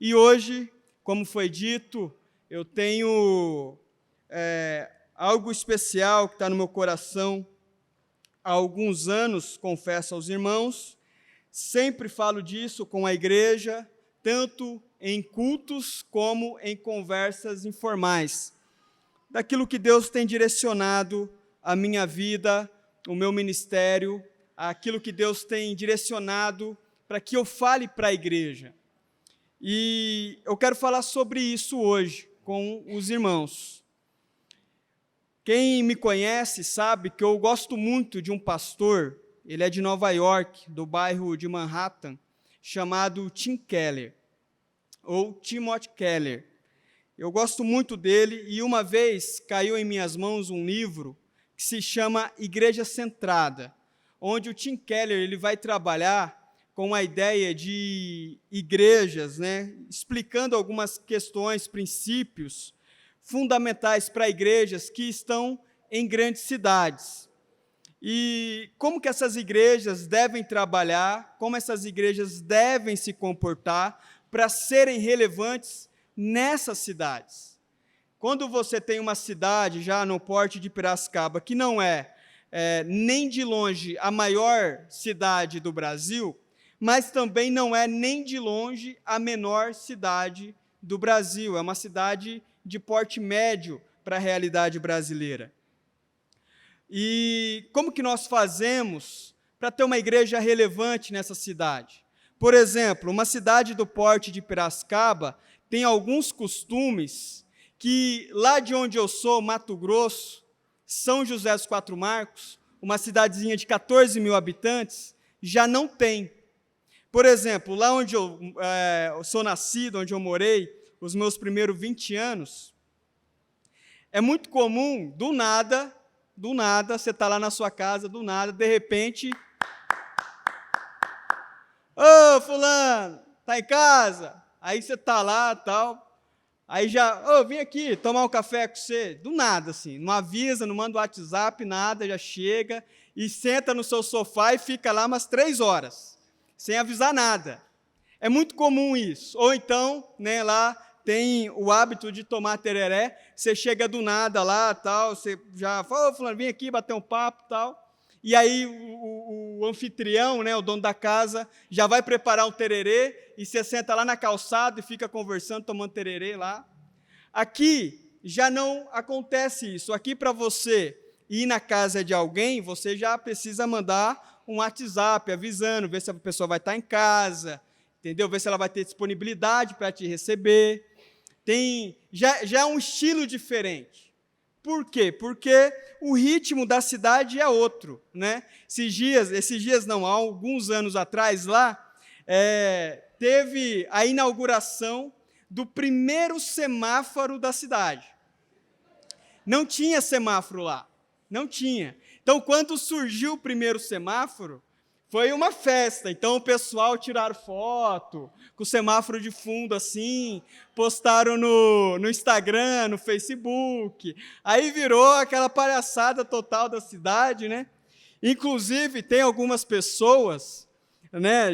E hoje, como foi dito, eu tenho algo especial que está no meu coração há alguns anos, confesso aos irmãos. Sempre falo disso com a igreja, tanto em cultos como em conversas informais, daquilo que Deus tem direcionado a minha vida, o meu ministério, aquilo que Deus tem direcionado para que eu fale para a igreja. E eu quero falar sobre isso hoje com os irmãos. Quem me conhece sabe que eu gosto muito de um pastor, ele é de Nova York, do bairro de Manhattan, chamado Tim Keller, ou Timothy Keller. Eu gosto muito dele e uma vez caiu em minhas mãos um livro que se chama Igreja Centrada, onde o Tim Keller ele vai trabalhar com a ideia de igrejas, explicando algumas questões, princípios fundamentais para igrejas que estão em grandes cidades. E como que essas igrejas devem trabalhar, como essas igrejas devem se comportar para serem relevantes nessas cidades. Quando você tem uma cidade já no porte de Piracicaba, que não é nem de longe a maior cidade do Brasil, mas também não é nem de longe a menor cidade do Brasil, é uma cidade de porte médio para a realidade brasileira. E como que nós fazemos para ter uma igreja relevante nessa cidade? Por exemplo, uma cidade do porte de Piracicaba tem alguns costumes que lá de onde eu sou, Mato Grosso, São José dos Quatro Marcos, uma cidadezinha de 14 mil habitantes, já não tem. Por exemplo, lá onde eu sou nascido, onde eu morei, os meus primeiros 20 anos, é muito comum, do nada, você está lá na sua casa, do nada, de repente, ô fulano, está em casa? Aí você está lá, tal, aí já, vem aqui tomar um café com você, do nada, assim, não avisa, não manda o WhatsApp, nada, já chega e senta no seu sofá e fica lá umas 3 horas, sem avisar nada. É muito comum isso. Ou então, lá tem o hábito de tomar tereré, você chega do nada lá, tal, você já fala, fulano, vem aqui bater um papo, tal, e aí o anfitrião, o dono da casa, já vai preparar um tererê, e você senta lá na calçada e fica conversando, tomando tererê lá. Aqui já não acontece isso. Aqui, para você ir na casa de alguém, você já precisa mandar um WhatsApp avisando, ver se a pessoa vai estar em casa, entendeu? Ver se ela vai ter disponibilidade para te receber. Já é um estilo diferente. Por quê? Porque o ritmo da cidade é outro, Esses dias não, há alguns anos atrás lá, teve a inauguração do primeiro semáforo da cidade. Não tinha semáforo lá, não tinha. Então, quando surgiu o primeiro semáforo, foi uma festa. Então, o pessoal tiraram foto com o semáforo de fundo assim, postaram no Instagram, no Facebook. Aí virou aquela palhaçada total da cidade, Inclusive, tem algumas pessoas,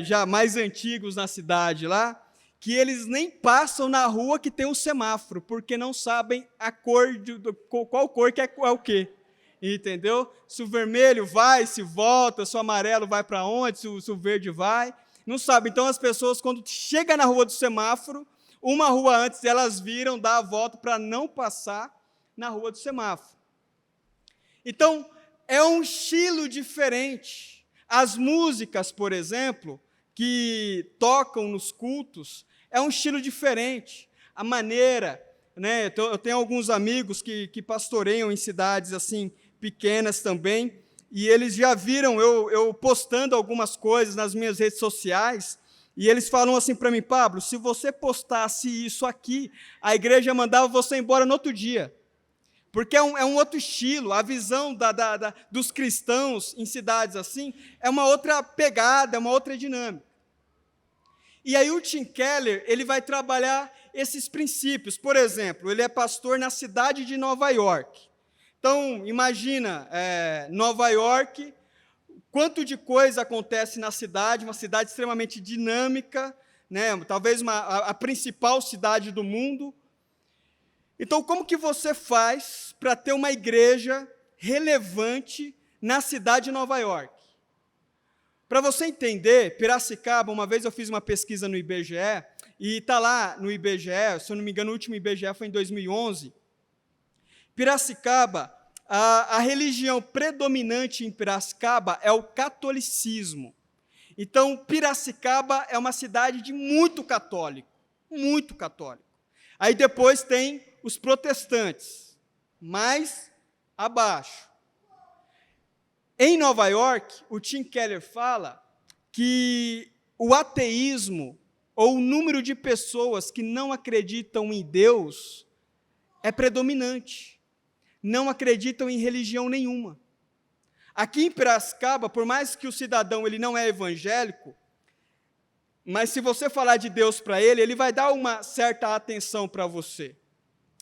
já mais antigos na cidade lá, que eles nem passam na rua que tem um semáforo, porque não sabem a cor qual cor que é o quê. Entendeu? Se o vermelho vai, se volta, se o amarelo vai para onde, se o verde vai, não sabe. Então, as pessoas, quando chegam na rua do semáforo, uma rua antes, elas viram, dá a volta para não passar na rua do semáforo. Então, é um estilo diferente. As músicas, por exemplo, que tocam nos cultos, é um estilo diferente. A maneira, eu tenho alguns amigos que pastoreiam em cidades assim, pequenas também, e eles já viram eu postando algumas coisas nas minhas redes sociais, e eles falam assim para mim, Pablo, se você postasse isso aqui, a igreja mandava você embora no outro dia, porque é um outro estilo, a visão dos cristãos em cidades assim, é uma outra pegada, é uma outra dinâmica. E aí o Tim Keller, ele vai trabalhar esses princípios. Por exemplo, ele é pastor na cidade de Nova York. Então, imagina, Nova York, quanto de coisa acontece na cidade, uma cidade extremamente dinâmica, né? Talvez a principal cidade do mundo. Então, como que você faz para ter uma igreja relevante na cidade de Nova York? Para você entender, Piracicaba, uma vez eu fiz uma pesquisa no IBGE, e está lá no IBGE, se eu não me engano, o último IBGE foi em 2011. Piracicaba, a religião predominante em Piracicaba é o catolicismo. Então, Piracicaba é uma cidade de muito católico, muito católico. Aí depois tem os protestantes, mais abaixo. Em Nova York, o Tim Keller fala que o ateísmo, ou o número de pessoas que não acreditam em Deus, é predominante. Não acreditam em religião nenhuma. Aqui em Piracicaba, por mais que o cidadão ele não é evangélico, mas se você falar de Deus para ele, ele vai dar uma certa atenção para você.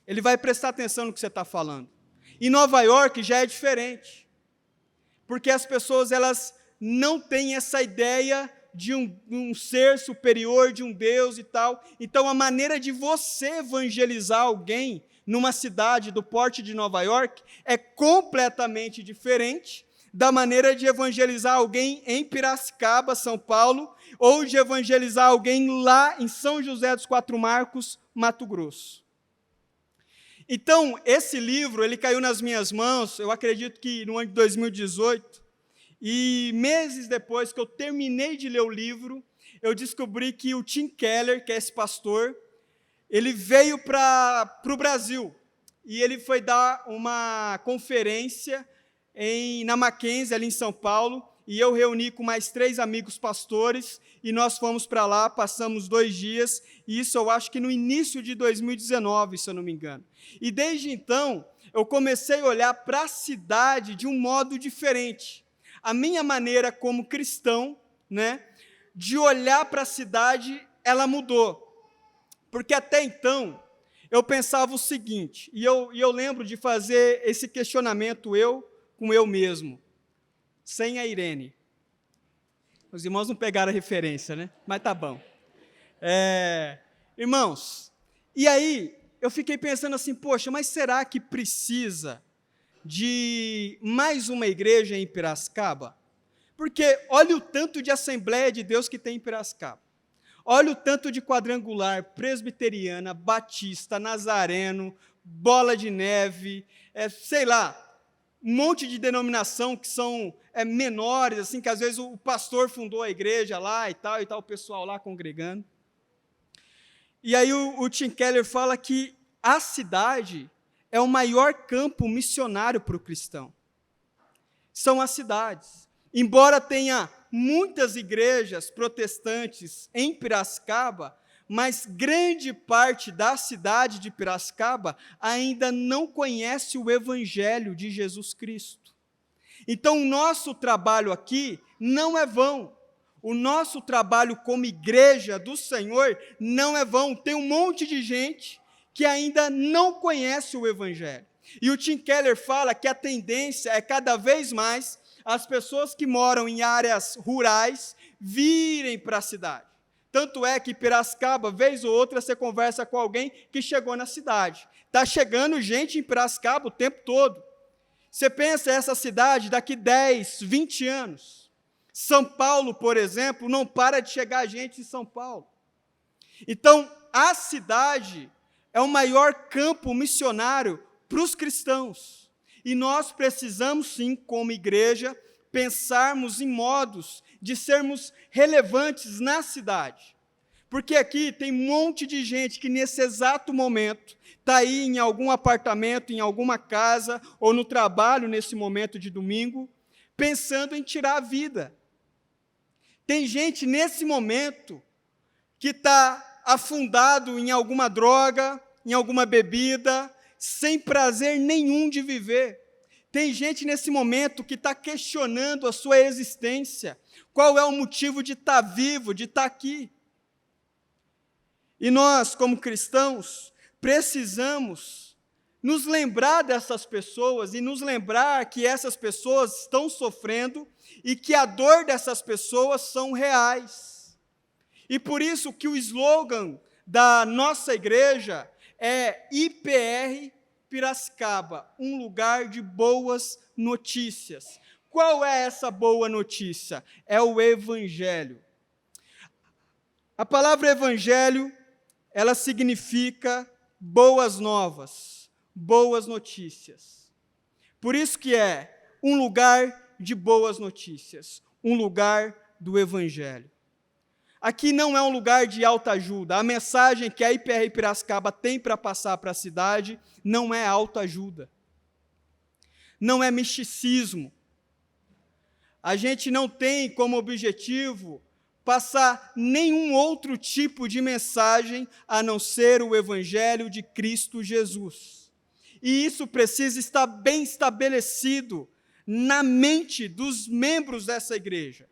Ele vai prestar atenção no que você está falando. Em Nova York já é diferente. Porque as pessoas elas não têm essa ideia de um ser superior, de um Deus e tal. Então, a maneira de você evangelizar alguém numa cidade do porte de Nova York é completamente diferente da maneira de evangelizar alguém em Piracicaba, São Paulo, ou de evangelizar alguém lá em São José dos Quatro Marcos, Mato Grosso. Então, esse livro, ele caiu nas minhas mãos, eu acredito que no ano de 2018, e meses depois que eu terminei de ler o livro, eu descobri que o Tim Keller, que é esse pastor, ele veio para o Brasil, e ele foi dar uma conferência na Mackenzie, ali em São Paulo, e eu reuni com mais 3 amigos pastores, e nós fomos para lá, passamos 2 dias, e isso eu acho que no início de 2019, se eu não me engano. E desde então, eu comecei a olhar para a cidade de um modo diferente. A minha maneira como cristão, né, de olhar para a cidade, ela mudou. Porque até então, eu pensava o seguinte, e eu lembro de fazer esse questionamento com eu mesmo, sem a Irene. Os irmãos não pegaram a referência, né? Mas tá bom. Irmãos, e aí eu fiquei pensando assim, poxa, mas será que precisa de mais uma igreja em Piracicaba? Porque olha o tanto de Assembleia de Deus que tem em Piracicaba. Olha o tanto de quadrangular, presbiteriana, batista, nazareno, bola de neve, sei lá, um monte de denominação que são menores, assim, que às vezes o pastor fundou a igreja lá e tal o pessoal lá congregando. E aí o Tim Keller fala que a cidade é o maior campo missionário para o cristão. São as cidades. Embora tenha muitas igrejas protestantes em Piracicaba, mas grande parte da cidade de Piracicaba ainda não conhece o Evangelho de Jesus Cristo. Então, o nosso trabalho aqui não é vão. O nosso trabalho como igreja do Senhor não é vão. Tem um monte de gente que ainda não conhece o Evangelho. E o Tim Keller fala que a tendência é cada vez mais as pessoas que moram em áreas rurais virem para a cidade. Tanto é que Piracicaba, vez ou outra, você conversa com alguém que chegou na cidade. Está chegando gente em Piracicaba o tempo todo. Você pensa essa cidade daqui 10, 20 anos. São Paulo, por exemplo, não para de chegar gente em São Paulo. Então, a cidade é o maior campo missionário para os cristãos. E nós precisamos, sim, como igreja, pensarmos em modos de sermos relevantes na cidade. Porque aqui tem um monte de gente que nesse exato momento está aí em algum apartamento, em alguma casa, ou no trabalho nesse momento de domingo, pensando em tirar a vida. Tem gente nesse momento que está afundado em alguma droga, em alguma bebida, sem prazer nenhum de viver. Tem gente nesse momento que está questionando a sua existência. Qual é o motivo de estar vivo, de estar aqui? E nós, como cristãos, precisamos nos lembrar dessas pessoas e nos lembrar que essas pessoas estão sofrendo e que a dor dessas pessoas são reais. E por isso que o slogan da nossa igreja é IPR Piracicaba, um lugar de boas notícias. Qual é essa boa notícia? É o Evangelho. A palavra Evangelho, ela significa boas novas, boas notícias. Por isso que é um lugar de boas notícias, um lugar do Evangelho. Aqui não é um lugar de autoajuda. A mensagem que a IPR Piracicaba tem para passar para a cidade não é autoajuda. Não é misticismo. A gente não tem como objetivo passar nenhum outro tipo de mensagem a não ser o Evangelho de Cristo Jesus. E isso precisa estar bem estabelecido na mente dos membros dessa igreja.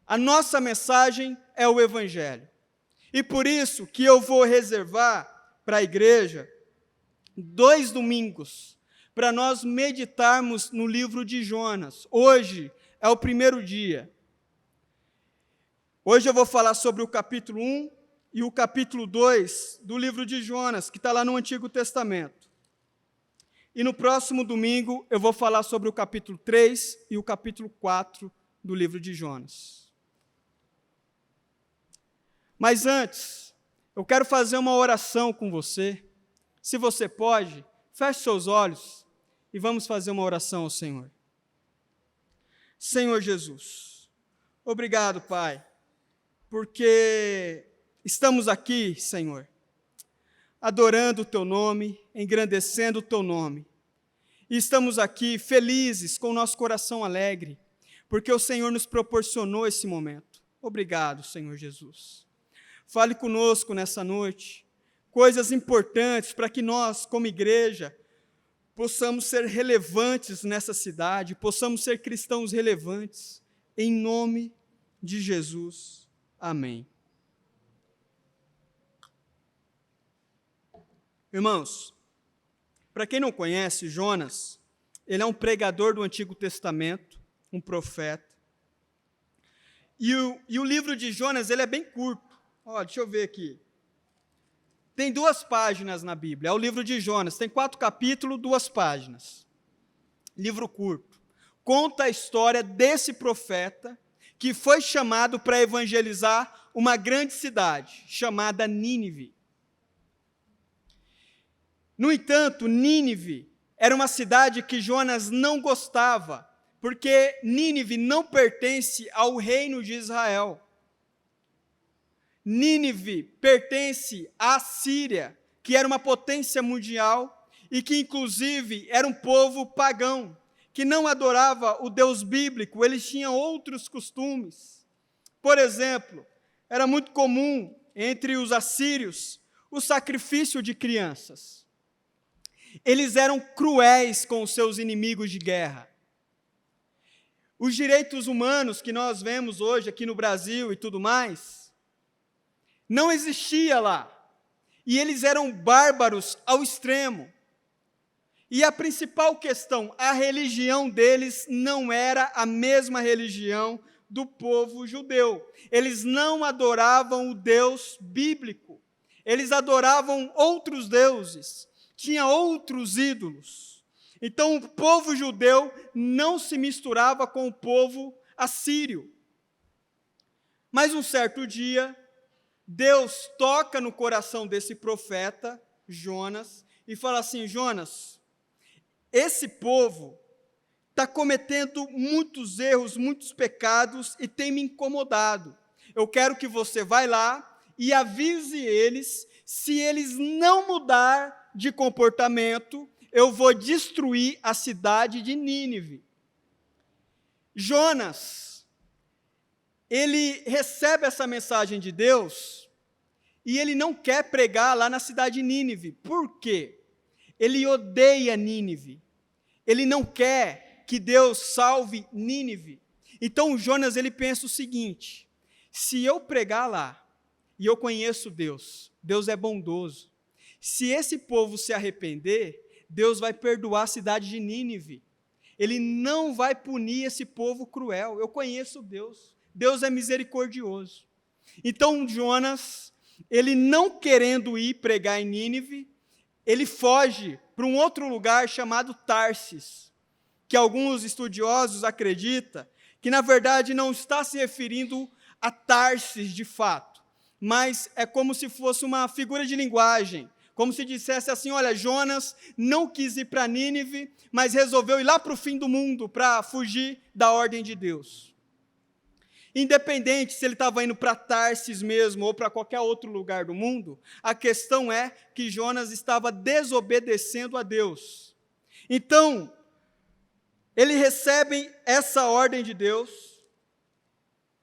A nossa mensagem é o Evangelho. E por isso que eu vou reservar para a igreja 2 domingos para nós meditarmos no livro de Jonas. Hoje é o primeiro dia. Hoje eu vou falar sobre o capítulo 1 e o capítulo 2 do livro de Jonas, que está lá no Antigo Testamento. E no próximo domingo eu vou falar sobre o capítulo 3 e o capítulo 4 do livro de Jonas. Mas antes, eu quero fazer uma oração com você. Se você pode, feche seus olhos e vamos fazer uma oração ao Senhor. Senhor Jesus, obrigado, Pai, porque estamos aqui, Senhor, adorando o Teu nome, engrandecendo o Teu nome. E estamos aqui felizes, com o nosso coração alegre, porque o Senhor nos proporcionou esse momento. Obrigado, Senhor Jesus. Fale conosco nessa noite, coisas importantes para que nós, como igreja, possamos ser relevantes nessa cidade, possamos ser cristãos relevantes, em nome de Jesus. Amém. Irmãos, para quem não conhece, Jonas, ele é um pregador do Antigo Testamento, um profeta. E o livro de Jonas, ele é bem curto. Deixa eu ver aqui. Tem 2 páginas na Bíblia, é o livro de Jonas, tem 4 capítulos, 2 páginas. Livro curto. Conta a história desse profeta que foi chamado para evangelizar uma grande cidade, chamada Nínive. No entanto, Nínive era uma cidade que Jonas não gostava, porque Nínive não pertence ao reino de Israel. Nínive pertence à Síria, que era uma potência mundial e que, inclusive, era um povo pagão, que não adorava o Deus bíblico, eles tinham outros costumes. Por exemplo, era muito comum entre os assírios o sacrifício de crianças. Eles eram cruéis com os seus inimigos de guerra. Os direitos humanos que nós vemos hoje aqui no Brasil e tudo mais, não existia lá. E eles eram bárbaros ao extremo. E a principal questão, a religião deles não era a mesma religião do povo judeu. Eles não adoravam o Deus bíblico. Eles adoravam outros deuses. Tinha outros ídolos. Então o povo judeu não se misturava com o povo assírio. Mas um certo dia, Deus toca no coração desse profeta, Jonas, e fala assim: Jonas, esse povo está cometendo muitos erros, muitos pecados e tem me incomodado. Eu quero que você vá lá e avise eles, se eles não mudar de comportamento, eu vou destruir a cidade de Nínive. Jonas, ele recebe essa mensagem de Deus e ele não quer pregar lá na cidade de Nínive. Por quê? Ele odeia Nínive. Ele não quer que Deus salve Nínive. Então Jonas, ele pensa o seguinte: se eu pregar lá, e eu conheço Deus, Deus é bondoso, se esse povo se arrepender, Deus vai perdoar a cidade de Nínive. Ele não vai punir esse povo cruel. Eu conheço Deus. Deus é misericordioso. Então Jonas, ele não querendo ir pregar em Nínive, ele foge para um outro lugar chamado Tarsis, que alguns estudiosos acreditam que, na verdade, não está se referindo a Tarsis de fato, mas é como se fosse uma figura de linguagem, como se dissesse assim, olha, Jonas não quis ir para Nínive, mas resolveu ir lá para o fim do mundo, para fugir da ordem de Deus. Independente se ele estava indo para Tarsis mesmo ou para qualquer outro lugar do mundo, a questão é que Jonas estava desobedecendo a Deus. Então, ele recebe essa ordem de Deus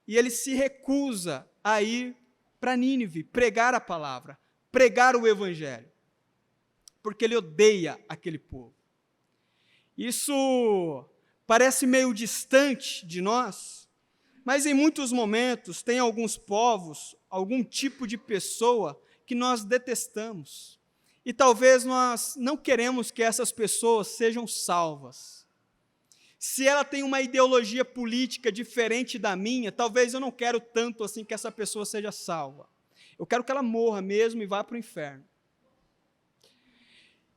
e ele se recusa a ir para Nínive, pregar a palavra, pregar o evangelho, porque ele odeia aquele povo. Isso parece meio distante de nós, mas em muitos momentos tem alguns povos, algum tipo de pessoa que nós detestamos. E talvez nós não queremos que essas pessoas sejam salvas. Se ela tem uma ideologia política diferente da minha, talvez eu não quero tanto assim que essa pessoa seja salva. Eu quero que ela morra mesmo e vá para o inferno.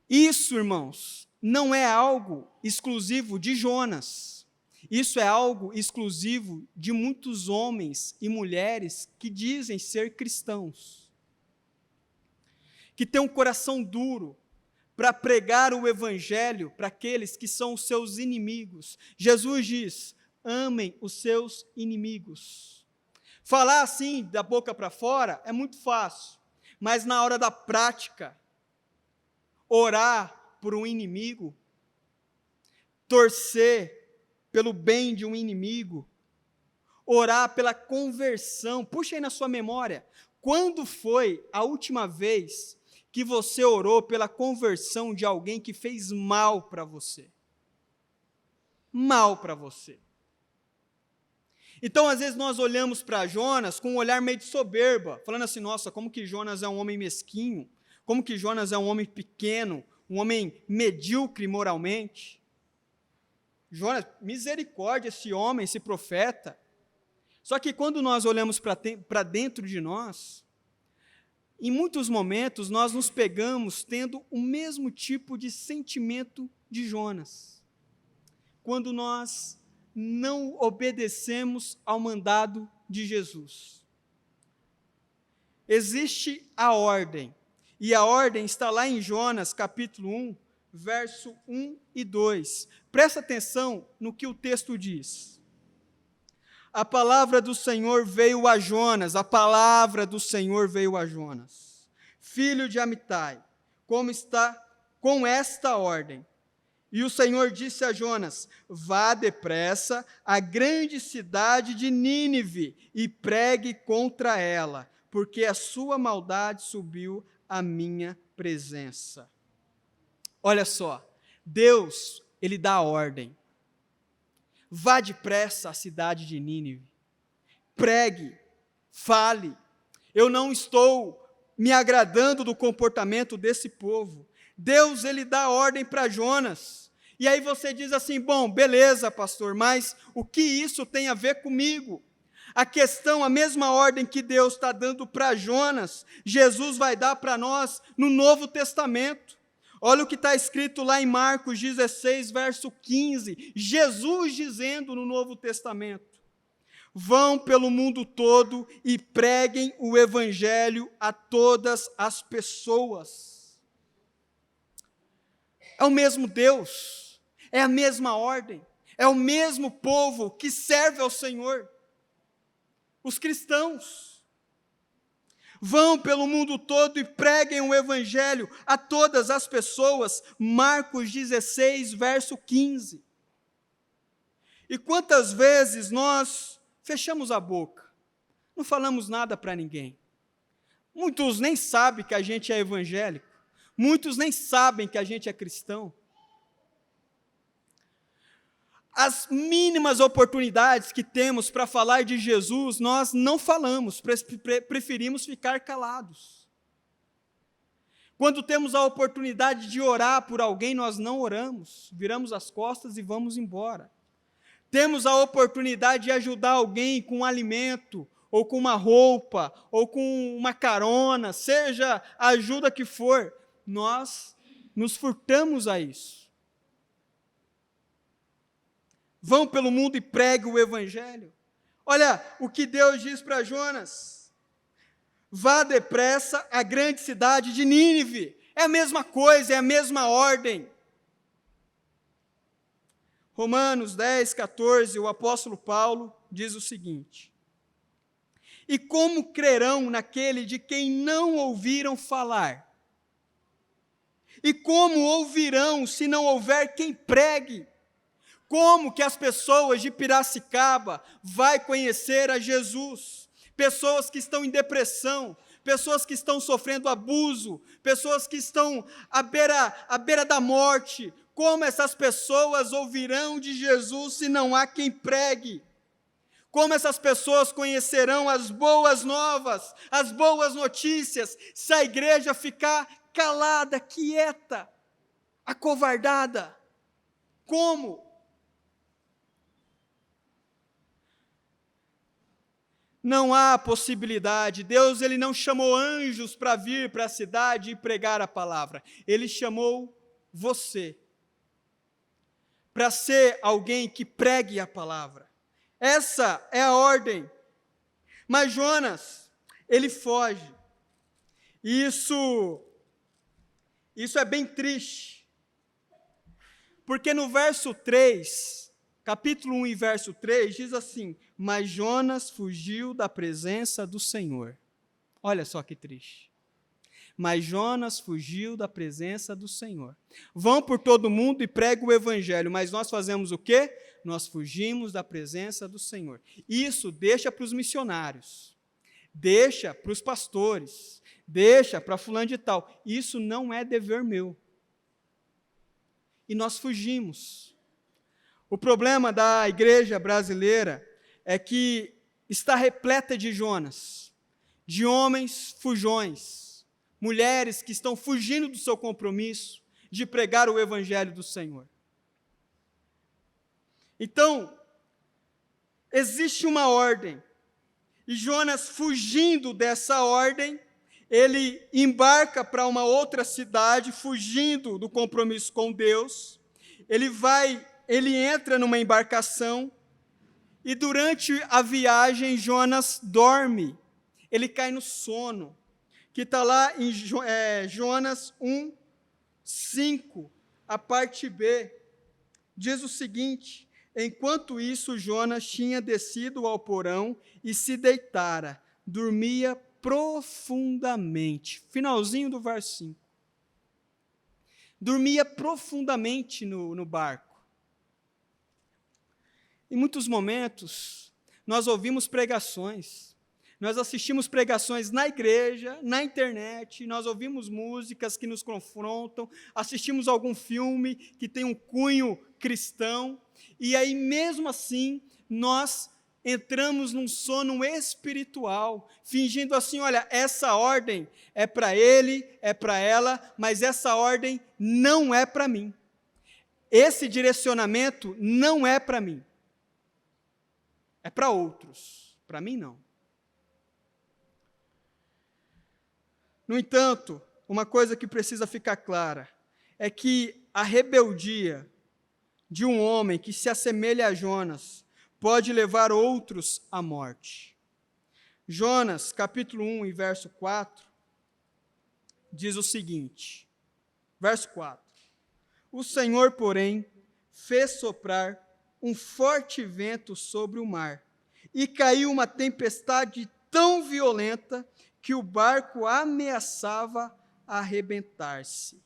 Isso, irmãos, não é algo exclusivo de Jonas. Isso é algo exclusivo de muitos homens e mulheres que dizem ser cristãos, que têm um coração duro para pregar o evangelho para aqueles que são os seus inimigos. Jesus diz, amem os seus inimigos. Falar assim, da boca para fora, é muito fácil, mas na hora da prática, orar por um inimigo, torcer pelo bem de um inimigo, orar pela conversão. Puxa aí na sua memória, quando foi a última vez que você orou pela conversão de alguém que fez mal para você? Mal para você. Então, às vezes, nós olhamos para Jonas com um olhar meio de soberba, falando assim, nossa, como que Jonas é um homem mesquinho, como que Jonas é um homem pequeno, um homem medíocre moralmente. Jonas, misericórdia, esse homem, esse profeta. Só que quando nós olhamos para dentro de nós, em muitos momentos nós nos pegamos tendo o mesmo tipo de sentimento de Jonas. Quando nós não obedecemos ao mandado de Jesus. Existe a ordem, e a ordem está lá em Jonas, capítulo 1, verso 1 e 2. Presta atenção no que o texto diz. A palavra do Senhor veio a Jonas, filho de Amitai, como está com esta ordem. E o Senhor disse a Jonas, vá depressa à grande cidade de Nínive e pregue contra ela, porque a sua maldade subiu à minha presença. Olha só, Deus, Ele dá a ordem. Vá depressa à cidade de Nínive, pregue, fale. Eu não estou me agradando do comportamento desse povo. Deus, Ele dá a ordem para Jonas. E aí você diz assim, bom, beleza, pastor, mas o que isso tem a ver comigo? A questão, a mesma ordem que Deus está dando para Jonas, Jesus vai dar para nós no Novo Testamento. Olha o que está escrito lá em Marcos 16, verso 15, Jesus dizendo no Novo Testamento, vão pelo mundo todo e preguem o evangelho a todas as pessoas. É o mesmo Deus, é a mesma ordem, é o mesmo povo que serve ao Senhor, os cristãos. Vão pelo mundo todo e preguem o evangelho a todas as pessoas. Marcos 16, verso 15. E quantas vezes nós fechamos a boca, não falamos nada para ninguém. Muitos nem sabem que a gente é evangélico, muitos nem sabem que a gente é cristão. As mínimas oportunidades que temos para falar de Jesus, nós não falamos, preferimos ficar calados. Quando temos a oportunidade de orar por alguém, nós não oramos, viramos as costas e vamos embora. Temos a oportunidade de ajudar alguém com alimento, ou com uma roupa, ou com uma carona, seja a ajuda que for, nós nos furtamos a isso. Vão pelo mundo e preguem o evangelho. Olha o que Deus diz para Jonas: vá depressa à grande cidade de Nínive. É a mesma coisa, é a mesma ordem. Romanos 10, 14, o apóstolo Paulo diz o seguinte: e como crerão naquele de quem não ouviram falar? E como ouvirão se não houver quem pregue? Como que as pessoas de Piracicaba vai conhecer a Jesus? Pessoas que estão em depressão, pessoas que estão sofrendo abuso, pessoas que estão à beira da morte. Como essas pessoas ouvirão de Jesus se não há quem pregue? Como essas pessoas conhecerão as boas novas, as boas notícias, se a igreja ficar calada, quieta, acovardada? Como? Não há possibilidade. Deus, ele não chamou anjos para vir para a cidade e pregar a palavra. Ele chamou você para ser alguém que pregue a palavra. Essa é a ordem. Mas Jonas, ele foge. Isso é bem triste. Porque no verso 3, capítulo 1 e verso 3, diz assim: mas Jonas fugiu da presença do Senhor. Olha só que triste. Mas Jonas fugiu da presença do Senhor. Vão por todo mundo e pregam o evangelho, mas nós fazemos o quê? Nós fugimos da presença do Senhor. Isso deixa para os missionários, deixa para os pastores, deixa para fulano de tal. Isso não é dever meu. E nós fugimos. O problema da igreja brasileira é que está repleta de Jonas, de homens fujões, mulheres que estão fugindo do seu compromisso de pregar o evangelho do Senhor. Então, existe uma ordem, e Jonas, fugindo dessa ordem, ele embarca para uma outra cidade, fugindo do compromisso com Deus. Ele entra numa embarcação, e durante a viagem Jonas dorme, ele cai no sono, que está lá em Jonas 1, 5, a parte B, diz o seguinte: enquanto isso Jonas tinha descido ao porão e se deitara, dormia profundamente. Finalzinho do verso 5. Dormia profundamente no barco. Em muitos momentos, nós ouvimos pregações, nós assistimos pregações na igreja, na internet, nós ouvimos músicas que nos confrontam, assistimos algum filme que tem um cunho cristão, e aí mesmo assim, nós entramos num sono espiritual, fingindo assim: olha, essa ordem é para ele, é para ela, mas essa ordem não é para mim. Esse direcionamento não é para mim. É para outros, para mim não. No entanto, uma coisa que precisa ficar clara é que a rebeldia de um homem que se assemelha a Jonas pode levar outros à morte. Jonas, capítulo 1 e verso 4, diz o seguinte, verso 4: o Senhor, porém, fez soprar um forte vento sobre o mar, e caiu uma tempestade tão violenta que o barco ameaçava arrebentar-se.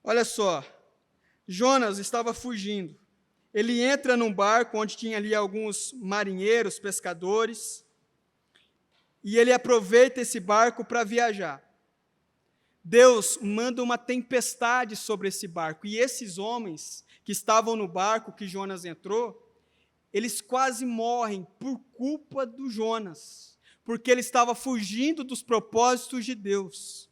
Olha só, Jonas estava fugindo. Ele entra num barco onde tinha ali alguns marinheiros, pescadores, e ele aproveita esse barco para viajar. Deus manda uma tempestade sobre esse barco, e esses homens que estavam no barco que Jonas entrou, eles quase morrem por culpa do Jonas, porque ele estava fugindo dos propósitos de Deus.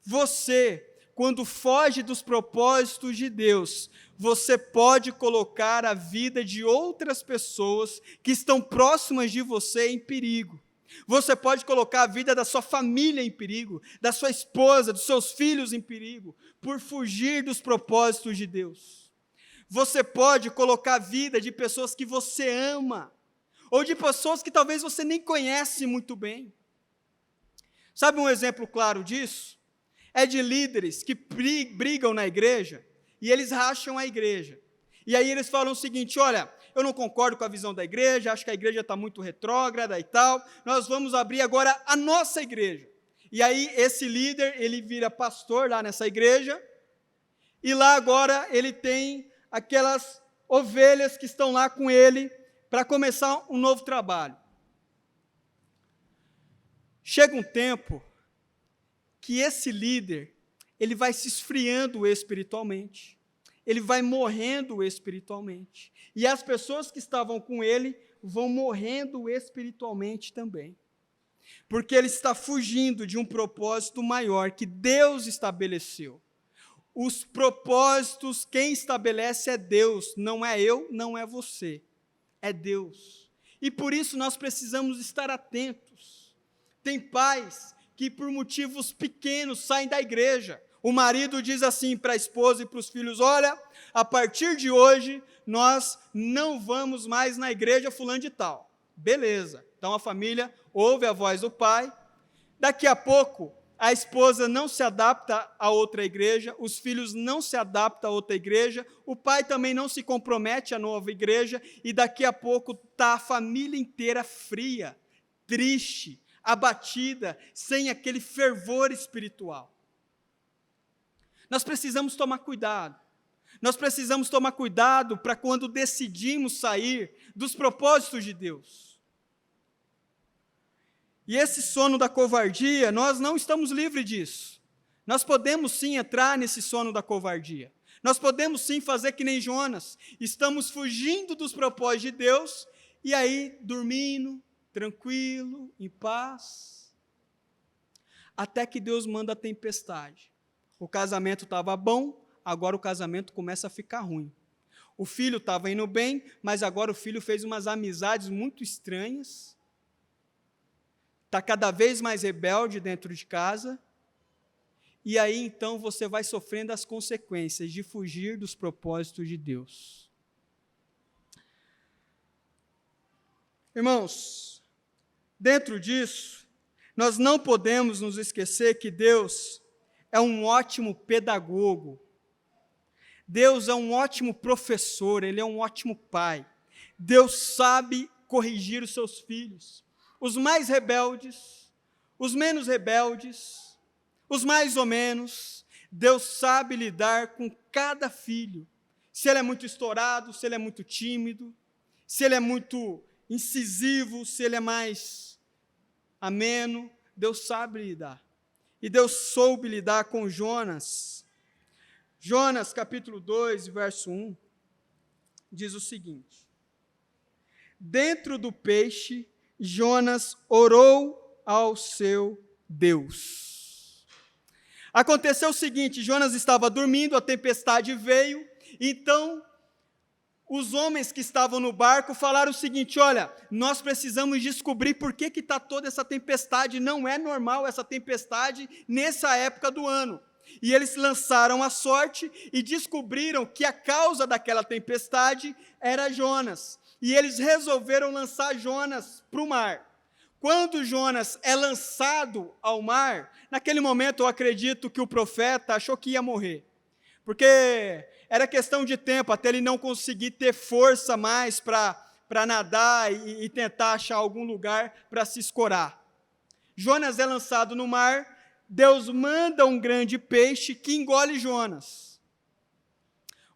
Você quando foge dos propósitos de Deus, você pode colocar a vida de outras pessoas que estão próximas de você em perigo. Você pode colocar a vida da sua família em perigo, da sua esposa, dos seus filhos em perigo, por fugir dos propósitos de Deus. Você pode colocar a vida de pessoas que você ama, ou de pessoas que talvez você nem conhece muito bem. Sabe um exemplo claro disso? É de líderes que brigam na igreja e eles racham a igreja. E aí eles falam o seguinte: olha, eu não concordo com a visão da igreja, acho que a igreja está muito retrógrada e tal, nós vamos abrir agora a nossa igreja. E aí esse líder, ele vira pastor lá nessa igreja, e lá agora ele tem aquelas ovelhas que estão lá com ele para começar um novo trabalho. Chega um tempo que esse líder, ele vai se esfriando espiritualmente, ele vai morrendo espiritualmente, e as pessoas que estavam com ele vão morrendo espiritualmente também, porque ele está fugindo de um propósito maior que Deus estabeleceu. Os propósitos, quem estabelece é Deus, não é eu, não é você, é Deus. E por isso nós precisamos estar atentos. Tem pais que por motivos pequenos saem da igreja. O marido diz assim para a esposa e para os filhos: olha, a partir de hoje nós não vamos mais na igreja fulano de tal. Beleza, então a família ouve a voz do pai. Daqui a pouco a esposa não se adapta a outra igreja, os filhos não se adaptam a outra igreja, o pai também não se compromete à nova igreja, e daqui a pouco está a família inteira fria, triste, abatida, sem aquele fervor espiritual. Nós precisamos tomar cuidado. Nós precisamos tomar cuidado para quando decidimos sair dos propósitos de Deus. E esse sono da covardia, nós não estamos livres disso. Nós podemos sim entrar nesse sono da covardia. Nós podemos sim fazer que nem Jonas. Estamos fugindo dos propósitos de Deus e aí dormindo, tranquilo, em paz. Até que Deus manda a tempestade. O casamento estava bom, agora o casamento começa a ficar ruim. O filho estava indo bem, mas agora o filho fez umas amizades muito estranhas. Está cada vez mais rebelde dentro de casa. E aí então você vai sofrendo as consequências de fugir dos propósitos de Deus. Irmãos, dentro disso, nós não podemos nos esquecer que Deus é um ótimo pedagogo. Deus é um ótimo professor, Ele é um ótimo pai. Deus sabe corrigir os seus filhos. Os mais rebeldes, os menos rebeldes, os mais ou menos, Deus sabe lidar com cada filho. Se ele é muito estourado, se ele é muito tímido, se ele é muito incisivo, se ele é mais ameno, Deus sabe lidar. E Deus soube lidar com Jonas. Jonas, capítulo 2, verso 1, diz o seguinte: dentro do peixe, Jonas orou ao seu Deus. Aconteceu o seguinte: Jonas estava dormindo, a tempestade veio, então os homens que estavam no barco falaram o seguinte: olha, nós precisamos descobrir por que está toda essa tempestade, não é normal essa tempestade nessa época do ano. E eles lançaram a sorte e descobriram que a causa daquela tempestade era Jonas. E eles resolveram lançar Jonas para o mar. Quando Jonas é lançado ao mar, naquele momento eu acredito que o profeta achou que ia morrer. Porque era questão de tempo até ele não conseguir ter força mais para nadar e tentar achar algum lugar para se escorar. Jonas é lançado no mar, Deus manda um grande peixe que engole Jonas.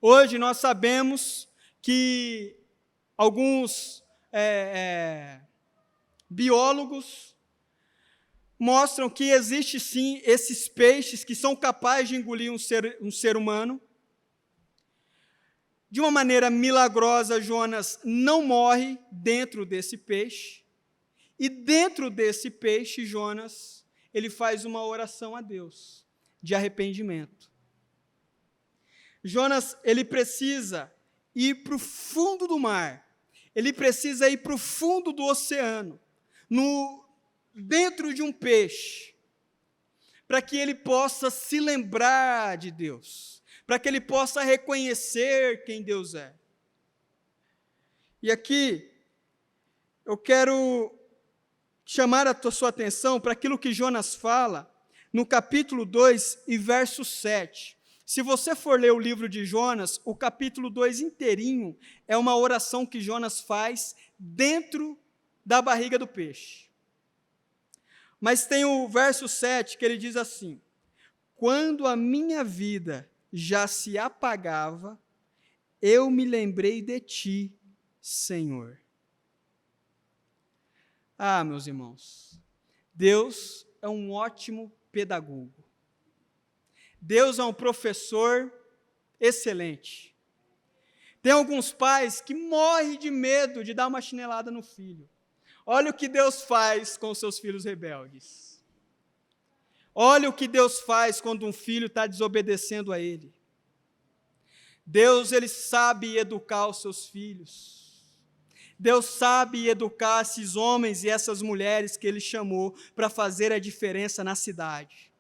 Hoje nós sabemos que alguns biólogos mostram que existe sim esses peixes que são capazes de engolir um ser humano. De uma maneira milagrosa, Jonas não morre dentro desse peixe. E dentro desse peixe, Jonas, ele faz uma oração a Deus. de arrependimento. Jonas, ele precisa ir para o fundo do mar, ele precisa ir para o fundo do oceano, dentro de um peixe, para que ele possa se lembrar de Deus, para que ele possa reconhecer quem Deus é. E aqui, eu quero chamar a sua atenção para aquilo que Jonas fala, no capítulo 2 e verso 7. Se você for ler o livro de Jonas, o capítulo 2 inteirinho é uma oração que Jonas faz dentro da barriga do peixe. Mas tem o verso 7 que ele diz assim: quando a minha vida já se apagava, eu me lembrei de ti, Senhor. Ah, meus irmãos, Deus é um ótimo pedagogo. Deus é um professor excelente. Tem alguns pais que morrem de medo de dar uma chinelada no filho. Olha o que Deus faz com os seus filhos rebeldes. Olha o que Deus faz quando um filho está desobedecendo a Ele. Deus, Ele sabe educar os seus filhos. Deus sabe educar esses homens e essas mulheres que Ele chamou para fazer a diferença na cidade.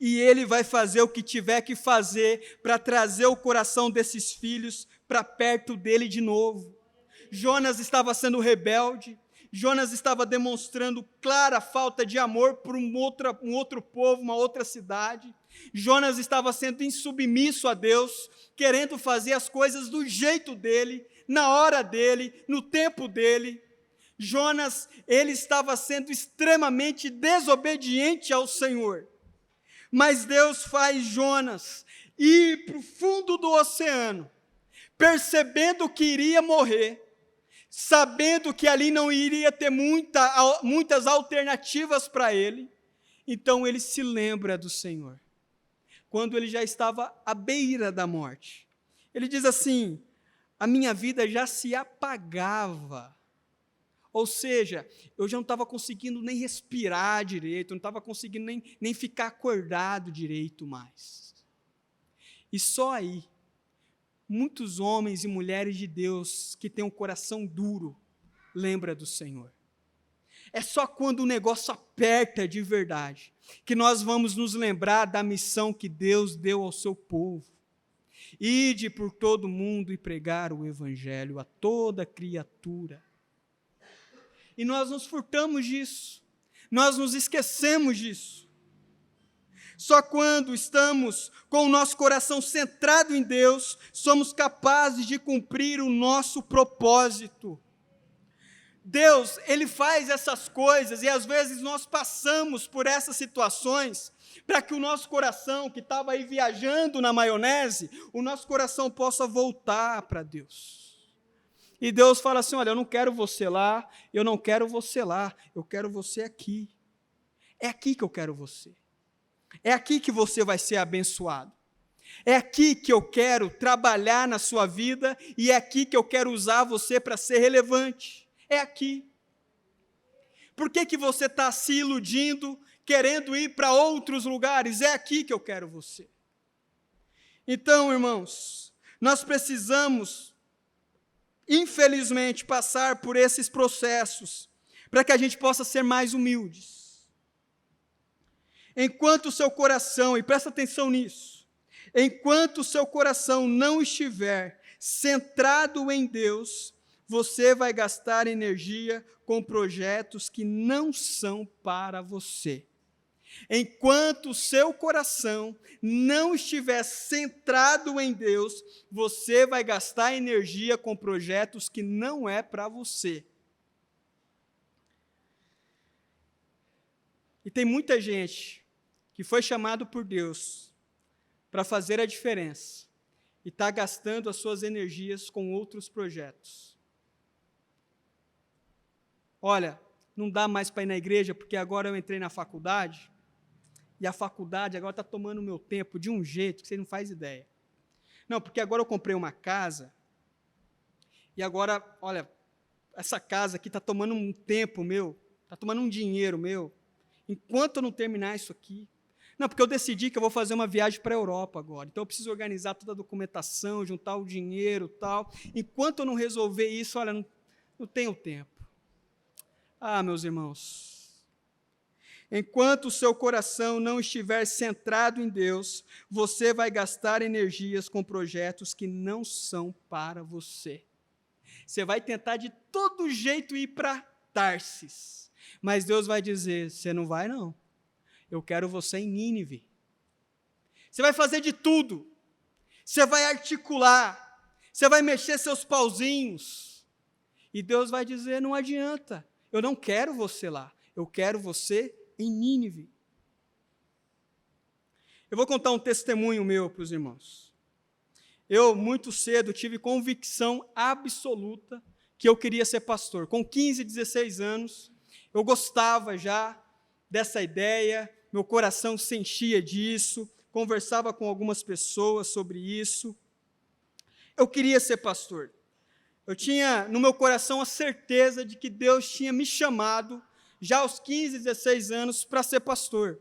E Ele vai fazer o que tiver que fazer para trazer o coração desses filhos para perto dEle de novo. Jonas estava sendo rebelde, Jonas estava demonstrando clara falta de amor por um outro povo, uma outra cidade. Jonas estava sendo insubmisso a Deus, querendo fazer as coisas do jeito dele, na hora dele, no tempo dele. Jonas, ele estava sendo extremamente desobediente ao Senhor. Mas Deus faz Jonas ir para o fundo do oceano, percebendo que iria morrer, sabendo que ali não iria ter muitas alternativas para ele. Então ele se lembra do Senhor. Quando ele já estava à beira da morte, ele diz assim: a minha vida já se apagava. Ou seja, eu já não estava conseguindo nem respirar direito, não estava conseguindo nem ficar acordado direito mais. E só aí, muitos homens e mulheres de Deus que têm um coração duro, lembra do Senhor. É só quando o negócio aperta de verdade, que nós vamos nos lembrar da missão que Deus deu ao seu povo. Ide por todo mundo e pregar o evangelho a toda criatura. E nós nos furtamos disso, nós nos esquecemos disso. Só quando estamos com o nosso coração centrado em Deus, somos capazes de cumprir o nosso propósito. Deus, Ele faz essas coisas e às vezes nós passamos por essas situações para que o nosso coração, que estava aí viajando na maionese, o nosso coração possa voltar para Deus. E Deus fala assim: olha, eu não quero você lá, eu não quero você lá, eu quero você aqui. É aqui que eu quero você. É aqui que você vai ser abençoado. É aqui que eu quero trabalhar na sua vida e é aqui que eu quero usar você para ser relevante. É aqui. Por que você está se iludindo, querendo ir para outros lugares? É aqui que eu quero você. Então, irmãos, nós precisamos, infelizmente, passar por esses processos para que a gente possa ser mais humildes. Enquanto o seu coração, e presta atenção nisso, enquanto o seu coração não estiver centrado em Deus, você vai gastar energia com projetos que não são para você. Enquanto o seu coração não estiver centrado em Deus, você vai gastar energia com projetos que não é para você. E tem muita gente que foi chamado por Deus para fazer a diferença e está gastando as suas energias com outros projetos. Olha, não dá mais para ir na igreja porque agora eu entrei na faculdade e a faculdade agora está tomando o meu tempo de um jeito que você não faz ideia. Não, porque agora eu comprei uma casa e agora, olha, essa casa aqui está tomando um tempo meu, está tomando um dinheiro meu, enquanto eu não terminar isso aqui. Não, porque eu decidi que eu vou fazer uma viagem para a Europa agora. Então eu preciso organizar toda a documentação, juntar o dinheiro e tal. Enquanto eu não resolver isso, olha, não tenho tempo. Ah, meus irmãos, enquanto o seu coração não estiver centrado em Deus, você vai gastar energias com projetos que não são para você. Você vai tentar de todo jeito ir para Tarsis, mas Deus vai dizer, você não vai não. Eu quero você em Nínive. Você vai fazer de tudo. Você vai articular. Você vai mexer seus pauzinhos. E Deus vai dizer, não adianta. Eu não quero você lá. Eu quero você em Nínive. Eu vou contar um testemunho meu para os irmãos. Eu, muito cedo, tive convicção absoluta que eu queria ser pastor. Com 15, 16 anos, eu gostava já dessa ideia, meu coração se enchia disso, conversava com algumas pessoas sobre isso. Eu queria ser pastor. Eu tinha no meu coração a certeza de que Deus tinha me chamado, já aos 15, 16 anos, para ser pastor.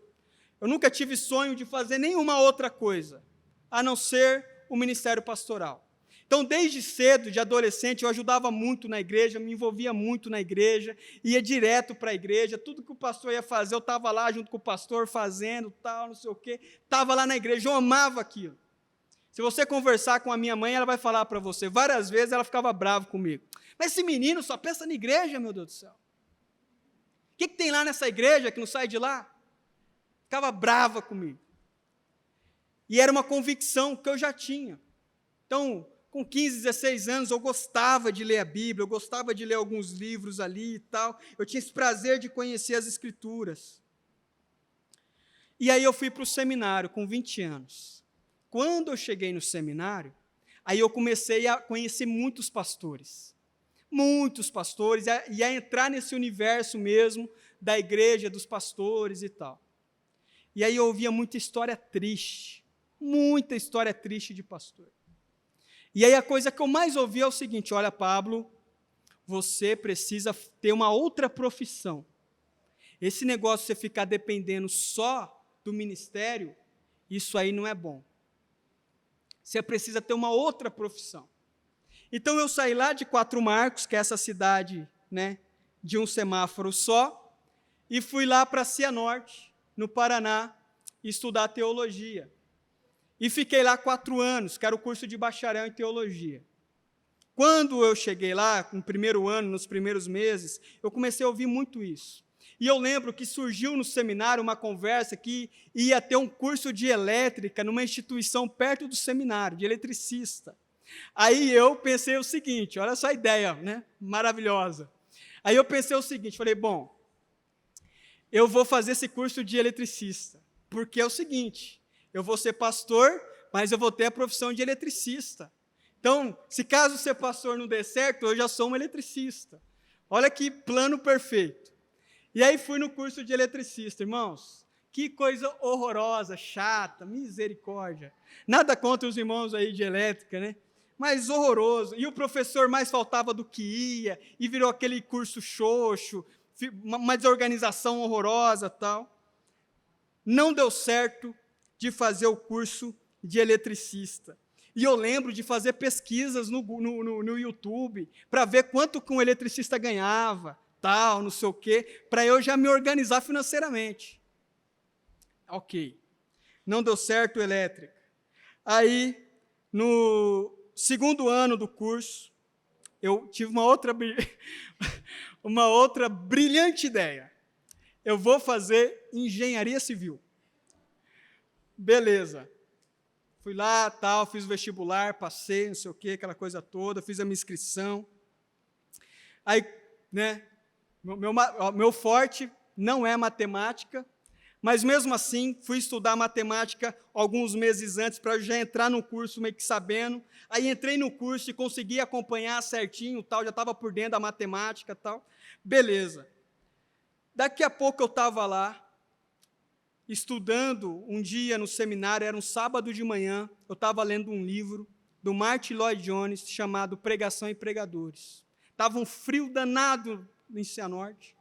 Eu nunca tive sonho de fazer nenhuma outra coisa, a não ser o ministério pastoral. Então, desde cedo, de adolescente, eu ajudava muito na igreja, me envolvia muito na igreja, ia direto para a igreja, tudo que o pastor ia fazer, eu estava lá junto com o pastor, fazendo, tal, não sei o quê, estava lá na igreja, eu amava aquilo. Se você conversar com a minha mãe, ela vai falar para você, várias vezes ela ficava brava comigo. Mas esse menino só pensa na igreja, meu Deus do céu. O que tem lá nessa igreja que não sai de lá? Ficava brava comigo. E era uma convicção que eu já tinha. Então, com 15, 16 anos, eu gostava de ler a Bíblia, eu gostava de ler alguns livros ali e tal. Eu tinha esse prazer de conhecer as Escrituras. E aí eu fui para o seminário com 20 anos. Quando eu cheguei no seminário, aí eu comecei a conhecer muitos pastores, e a entrar nesse universo mesmo da igreja, dos pastores e tal. E aí eu ouvia muita história triste de pastor. E aí a coisa que eu mais ouvi é o seguinte, olha, Pablo, você precisa ter uma outra profissão. Esse negócio de você ficar dependendo só do ministério, isso aí não é bom. Você precisa ter uma outra profissão. Então eu saí lá de Quatro Marcos, que é essa cidade, né, de um semáforo só, e fui lá para Cianorte, no Paraná, estudar teologia. E fiquei lá 4 anos, que era o curso de bacharel em teologia. Quando eu cheguei lá, no primeiro ano, nos primeiros meses, eu comecei a ouvir muito isso. E eu lembro que surgiu no seminário uma conversa que ia ter um curso de elétrica numa instituição perto do seminário, de eletricista. Aí eu pensei o seguinte, olha só a ideia, né? Maravilhosa. Aí eu pensei o seguinte, falei, bom, eu vou fazer esse curso de eletricista, porque é o seguinte, eu vou ser pastor, mas eu vou ter a profissão de eletricista. Então, se caso ser pastor não der certo, eu já sou um eletricista. Olha que plano perfeito. E aí fui no curso de eletricista, irmãos. Que coisa horrorosa, chata, misericórdia. Nada contra os irmãos aí de elétrica, né? Mas horroroso. E o professor mais faltava do que ia, e virou aquele curso xoxo, uma desorganização horrorosa, tal. Não deu certo de fazer o curso de eletricista. E eu lembro de fazer pesquisas no YouTube para ver quanto que um eletricista ganhava, tal, não sei o quê, para eu já me organizar financeiramente. Ok. Não deu certo elétrica. Aí, no segundo ano do curso, eu tive uma outra brilhante ideia. Eu vou fazer engenharia civil. Beleza. Fui lá, tal, fiz o vestibular, passei, não sei o quê, aquela coisa toda, fiz a minha inscrição. Aí, né, meu forte não é matemática, mas mesmo assim, fui estudar matemática alguns meses antes, para já entrar no curso meio que sabendo. Aí entrei no curso e consegui acompanhar certinho, tal, já estava por dentro da matemática, tal. Beleza. Daqui a pouco eu estava lá, estudando um dia no seminário, era um sábado de manhã, eu estava lendo um livro do Martin Lloyd Jones, chamado Pregação e Pregadores. Estava um frio danado em Cianorte.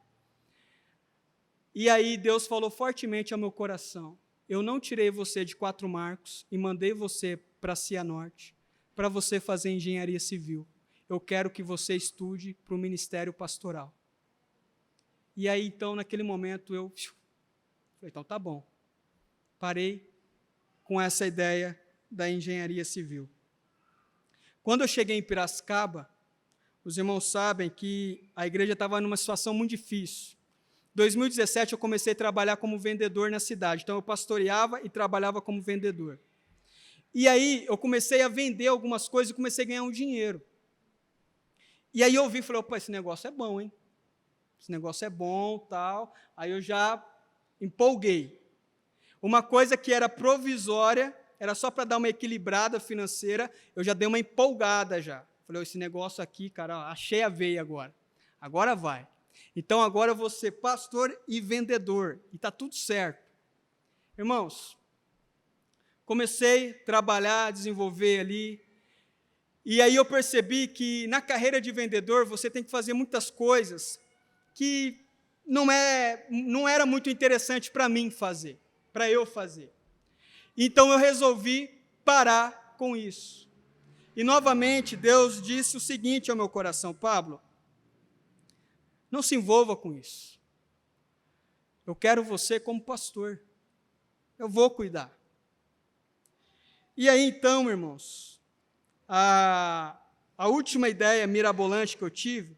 E aí Deus falou fortemente ao meu coração, eu não tirei você de 4 Marcos e mandei você para Cianorte para você fazer engenharia civil. Eu quero que você estude para o ministério pastoral. E aí, então, naquele momento, eu falei, então tá bom. Parei com essa ideia da engenharia civil. Quando eu cheguei em Piracicaba, os irmãos sabem que a igreja estava numa situação muito difícil. Em 2017, eu comecei a trabalhar como vendedor na cidade. Então, eu pastoreava e trabalhava como vendedor. E aí, eu comecei a vender algumas coisas e comecei a ganhar um dinheiro. E aí, eu ouvi e falei, opa, esse negócio é bom, hein? Esse negócio é bom, tal. Aí, eu já empolguei. Uma coisa que era provisória, era só para dar uma equilibrada financeira, eu já dei uma empolgada já. Falei, esse negócio aqui, cara, achei a veia agora. Agora vai. Então, agora eu vou ser pastor e vendedor. E está tudo certo. Irmãos, comecei a trabalhar, desenvolver ali. E aí eu percebi que na carreira de vendedor, você tem que fazer muitas coisas que não era muito interessante para mim fazer, para eu fazer. Então, eu resolvi parar com isso. E, novamente, Deus disse o seguinte ao meu coração, Pablo, não se envolva com isso. Eu quero você como pastor. Eu vou cuidar. E aí, então, irmãos, a última ideia mirabolante que eu tive,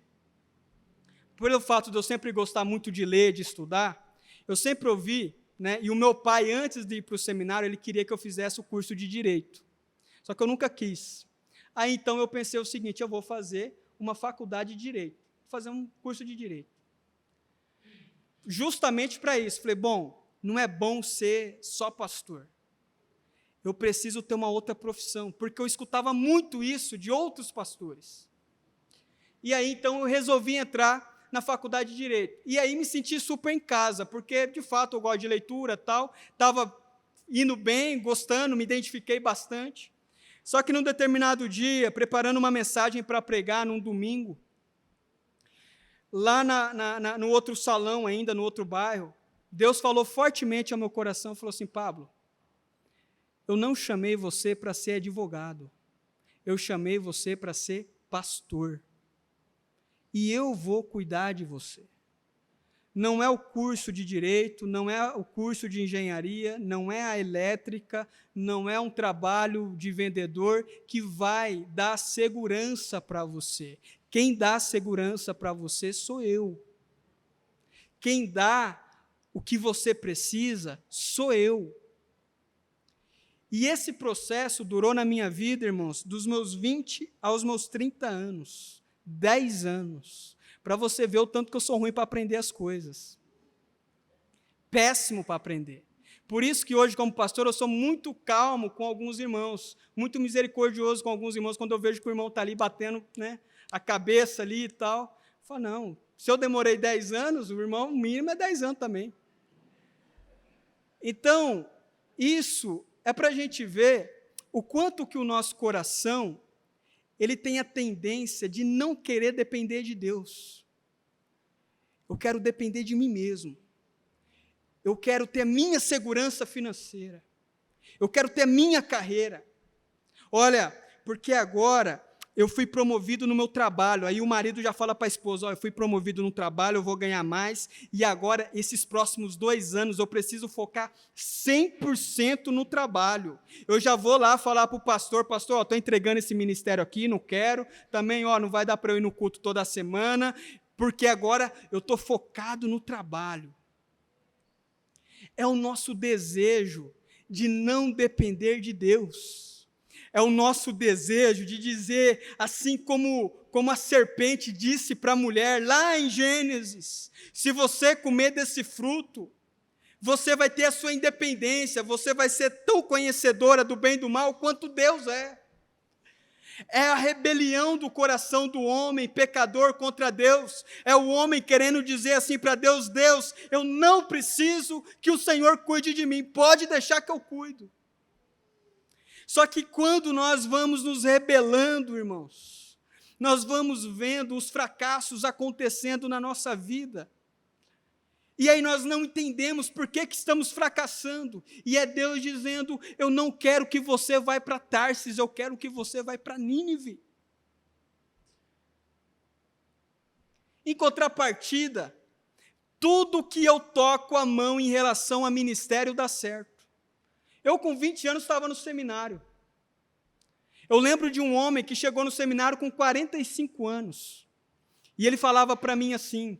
pelo fato de eu sempre gostar muito de ler, de estudar, eu sempre ouvi, né, e o meu pai, antes de ir para o seminário, ele queria que eu fizesse o curso de Direito. Só que eu nunca quis. Aí, então, eu pensei o seguinte, eu vou fazer uma faculdade de Direito, vou fazer um curso de Direito. Justamente para isso. Falei, bom, não é bom ser só pastor. Eu preciso ter uma outra profissão, porque eu escutava muito isso de outros pastores. E aí, então, eu resolvi entrar na faculdade de Direito. E aí me senti super em casa, porque, de fato, eu gosto de leitura e tal, estava indo bem, gostando, me identifiquei bastante. Só que num determinado dia, preparando uma mensagem para pregar num domingo, lá no outro salão ainda, no outro bairro, Deus falou fortemente ao meu coração, falou assim, Pablo, eu não chamei você para ser advogado, eu chamei você para ser pastor. E eu vou cuidar de você. Não é o curso de direito, não é o curso de engenharia, não é a elétrica, não é um trabalho de vendedor que vai dar segurança para você. Quem dá segurança para você sou eu. Quem dá o que você precisa sou eu. E esse processo durou na minha vida, irmãos, dos meus 20 aos meus 30 anos. 10 anos. Para você ver o tanto que eu sou ruim para aprender as coisas. Péssimo para aprender. Por isso que hoje, como pastor, eu sou muito calmo com alguns irmãos, muito misericordioso com alguns irmãos, quando eu vejo que o irmão está ali batendo, né, a cabeça ali e tal. Eu falo, não, se eu demorei 10 anos, o irmão mínimo é 10 anos também. Então, isso é para a gente ver o quanto que o nosso coração ele tem a tendência de não querer depender de Deus. Eu quero depender de mim mesmo. Eu quero ter a minha segurança financeira. Eu quero ter a minha carreira. Olha, porque agora eu fui promovido no meu trabalho. Aí o marido já fala para a esposa, eu fui promovido no trabalho, eu vou ganhar mais. E agora, esses próximos 2 anos, eu preciso focar 100% no trabalho. Eu já vou lá falar para o pastor, estou entregando esse ministério aqui, não quero. Também, não vai dar para eu ir no culto toda semana, porque agora eu estou focado no trabalho. É o nosso desejo de não depender de Deus. É o nosso desejo de dizer, assim como a serpente disse para a mulher, lá em Gênesis, se você comer desse fruto, você vai ter a sua independência, você vai ser tão conhecedora do bem e do mal quanto Deus é. É a rebelião do coração do homem, pecador contra Deus. É o homem querendo dizer assim para Deus, Deus, eu não preciso que o Senhor cuide de mim, pode deixar que eu cuido. Só que quando nós vamos nos rebelando, irmãos, nós vamos vendo os fracassos acontecendo na nossa vida. E aí nós não entendemos por que estamos fracassando. E é Deus dizendo, eu não quero que você vá para Tarsis, eu quero que você vá para Nínive. Em contrapartida, tudo que eu toco a mão em relação a ministério dá certo. Eu com 20 anos estava no seminário. Eu lembro de um homem que chegou no seminário com 45 anos. E ele falava para mim assim,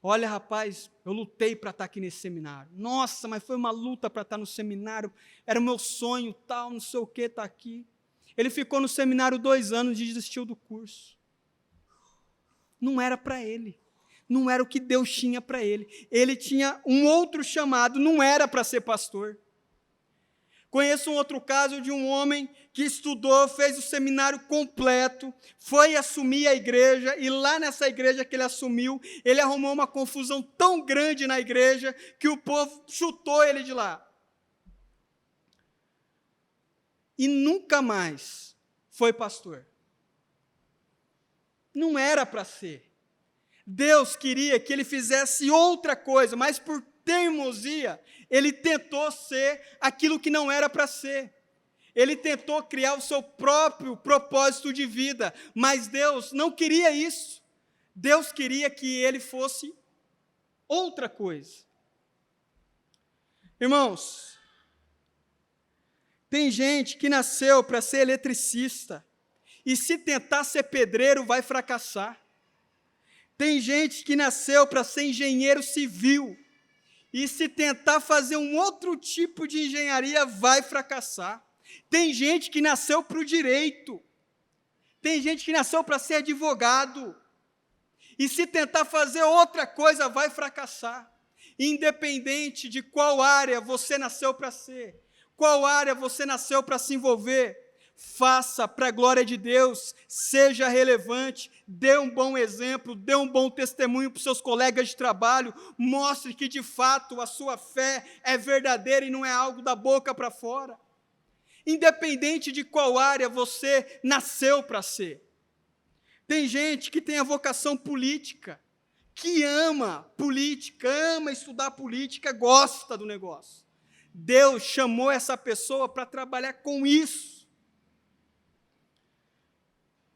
olha rapaz, eu lutei para estar aqui nesse seminário. Nossa, mas foi uma luta para estar no seminário. Era o meu sonho, tal, não sei o que, estar aqui. Ele ficou no seminário 2 anos e desistiu do curso. Não era para ele. Não era o que Deus tinha para ele. Ele tinha um outro chamado, não era para ser pastor. Conheço um outro caso de um homem que estudou, fez o seminário completo, foi assumir a igreja, e lá nessa igreja que ele assumiu, ele arrumou uma confusão tão grande na igreja, que o povo chutou ele de lá. E nunca mais foi pastor. Não era para ser. Deus queria que ele fizesse outra coisa, mas por teimosia, ele tentou ser aquilo que não era para ser. Ele tentou criar o seu próprio propósito de vida, mas Deus não queria isso. Deus queria que ele fosse outra coisa. Irmãos, tem gente que nasceu para ser eletricista, e se tentar ser pedreiro vai fracassar. Tem gente que nasceu para ser engenheiro civil, e se tentar fazer um outro tipo de engenharia, vai fracassar. Tem gente que nasceu para o direito. Tem gente que nasceu para ser advogado. E se tentar fazer outra coisa, vai fracassar. Independente de qual área você nasceu para ser, qual área você nasceu para se envolver, faça para a glória de Deus, seja relevante, dê um bom exemplo, dê um bom testemunho para os seus colegas de trabalho, mostre que de fato a sua fé é verdadeira e não é algo da boca para fora. Independente de qual área você nasceu para ser. Tem gente que tem a vocação política, que ama política, ama estudar política, gosta do negócio. Deus chamou essa pessoa para trabalhar com isso.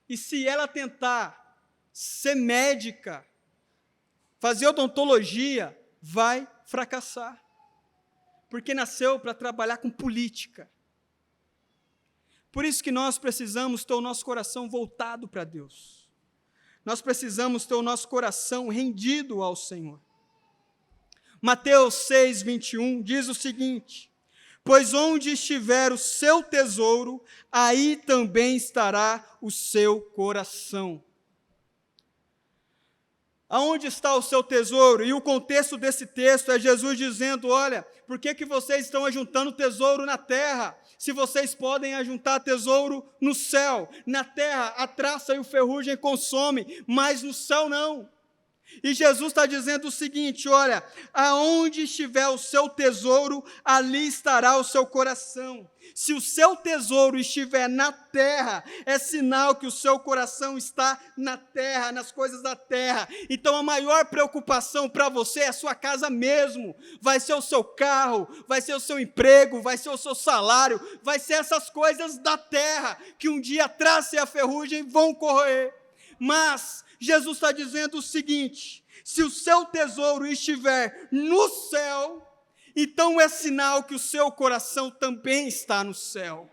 E se ela tentar ser médica, fazer odontologia, vai fracassar. Porque nasceu para trabalhar com política. Por isso que nós precisamos ter o nosso coração voltado para Deus. Nós precisamos ter o nosso coração rendido ao Senhor. Mateus 6, 21 diz o seguinte: pois onde estiver o seu tesouro, aí também estará o seu coração. Aonde está o seu tesouro? E o contexto desse texto é Jesus dizendo, olha, por que vocês estão ajuntando tesouro na terra, se vocês podem ajuntar tesouro no céu? Na terra a traça e o ferrugem consomem, mas no céu não. E Jesus está dizendo o seguinte, olha, aonde estiver o seu tesouro, ali estará o seu coração. Se o seu tesouro estiver na terra, é sinal que o seu coração está na terra, nas coisas da terra. Então a maior preocupação para você é a sua casa mesmo. Vai ser o seu carro, vai ser o seu emprego, vai ser o seu salário, vai ser essas coisas da terra, que um dia a traça e a ferrugem vão corroer. Mas Jesus está dizendo o seguinte, se o seu tesouro estiver no céu, então é sinal que o seu coração também está no céu.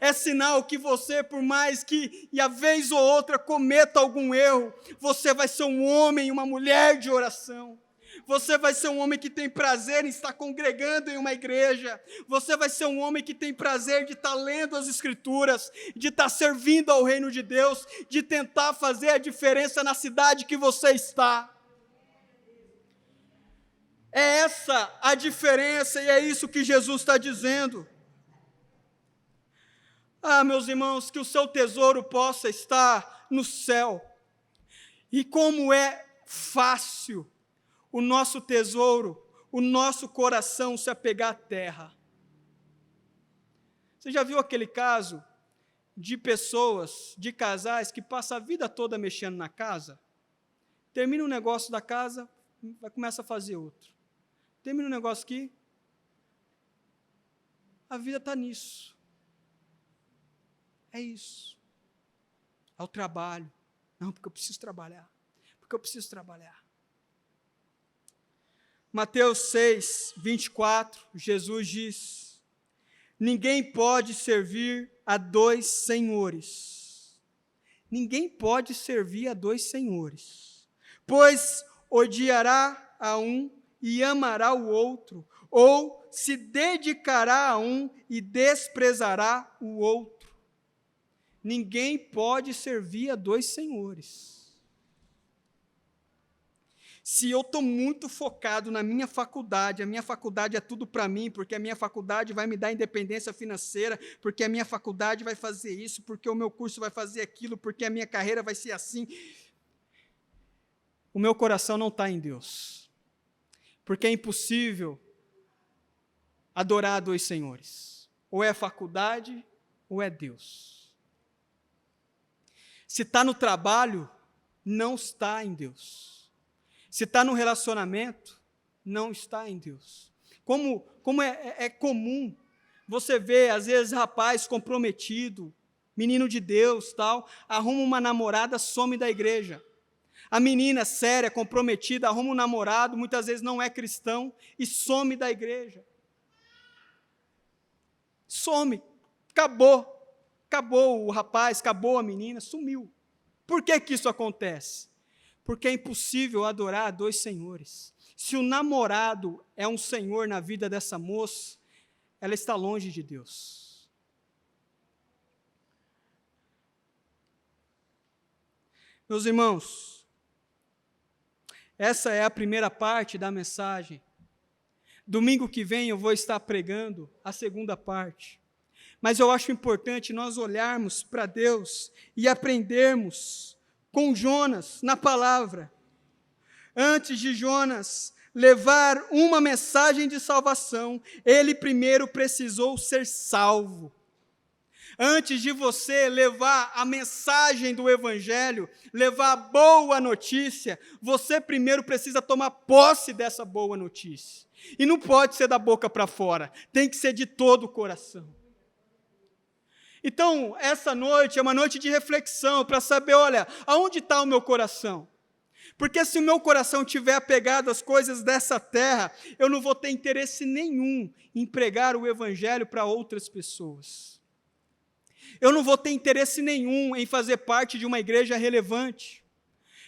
É sinal que você, por mais que a vez ou outra cometa algum erro, você vai ser um homem e uma mulher de oração. Você vai ser um homem que tem prazer em estar congregando em uma igreja. Você vai ser um homem que tem prazer de estar lendo as Escrituras, de estar servindo ao reino de Deus, de tentar fazer a diferença na cidade que você está. É essa a diferença e é isso que Jesus está dizendo. Ah, meus irmãos, que o seu tesouro possa estar no céu. E como é fácil o nosso tesouro, o nosso coração se apegar à terra. Você já viu aquele caso de pessoas, de casais, que passam a vida toda mexendo na casa? Termina um negócio da casa, começa a fazer outro. Termina um negócio aqui. A vida está nisso. É isso. É o trabalho. Não, porque eu preciso trabalhar. Porque eu preciso trabalhar. Mateus 6, 24, Jesus diz: ninguém pode servir a dois senhores. Ninguém pode servir a dois senhores. Pois odiará a um e amará o outro, ou se dedicará a um e desprezará o outro. Ninguém pode servir a dois senhores. Se eu estou muito focado na minha faculdade, a minha faculdade é tudo para mim, porque a minha faculdade vai me dar independência financeira, porque a minha faculdade vai fazer isso, porque o meu curso vai fazer aquilo, porque a minha carreira vai ser assim, o meu coração não está em Deus. Porque é impossível adorar a dois senhores. Ou é a faculdade, ou é Deus. Se está no trabalho, não está em Deus. Se está no relacionamento, não está em Deus. Como é comum você ver, às vezes, rapaz comprometido, menino de Deus, tal, arruma uma namorada, some da igreja. A menina séria, comprometida, arruma um namorado, muitas vezes não é cristão, e some da igreja. Some. Acabou o rapaz, acabou a menina, sumiu. Por que isso acontece? Porque é impossível adorar a dois senhores. Se o namorado é um senhor na vida dessa moça, ela está longe de Deus. Meus irmãos, essa é a primeira parte da mensagem. Domingo que vem eu vou estar pregando a segunda parte. Mas eu acho importante nós olharmos para Deus e aprendermos com Jonas na palavra. Antes de Jonas levar uma mensagem de salvação, ele primeiro precisou ser salvo. Antes de você levar a mensagem do Evangelho, levar a boa notícia, você primeiro precisa tomar posse dessa boa notícia. E não pode ser da boca para fora, tem que ser de todo o coração. Então, essa noite é uma noite de reflexão para saber, olha, aonde está o meu coração? Porque se o meu coração estiver apegado às coisas dessa terra, eu não vou ter interesse nenhum em pregar o Evangelho para outras pessoas. Eu não vou ter interesse nenhum em fazer parte de uma igreja relevante.